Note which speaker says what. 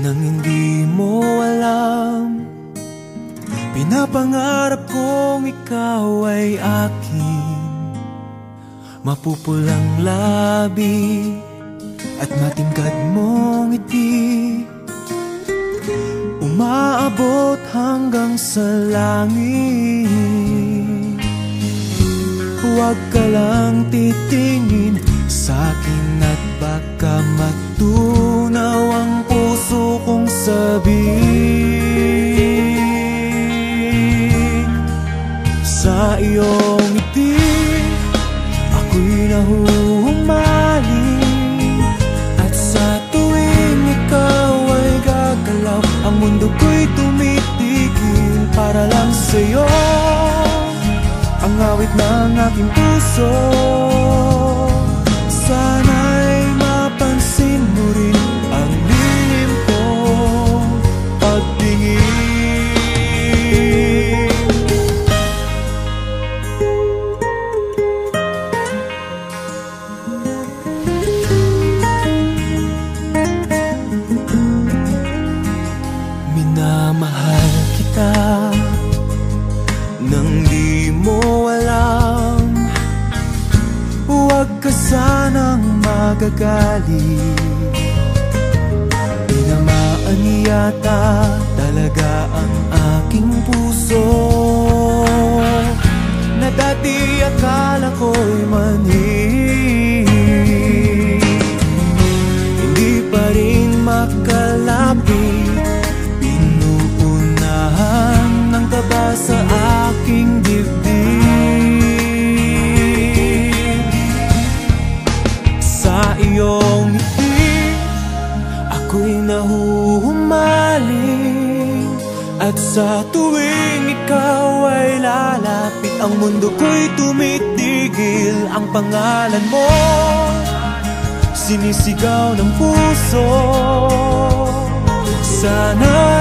Speaker 1: nang hindi mo alam. Pinapangarap kong ikaw ay akin, mapupulang labi at matingkad mong ngiti, umaabot hanggang sa langit. Huwag ka lang titingin sa'kin at baka matunaw ang puso kong sabihin. Sa iyong ngiti ako'y nahuhumaling, at sa tuwing ikaw ay gagalaw, ang mundo ko'y tumitigil para lang sa'yo. Ang awit ng aking puso, sana'y mapansin mo rin ang lihim kong pagtingin. Minamahal kita nang di mo alam. Huwag ka sanang magagalit, tinamaan yata talaga ang aking puso, na dati akala ko'y manhid. Hindi pa rin makalapit, pinuunahan ng kaba sa aking dibdib. Sa iyong ngiti ako'y nahuhumaling, at sa tuwing ikaw ay lalapit, ang mundo ko'y tumitigil. Ang pangalan mo sinisigaw ng puso, sana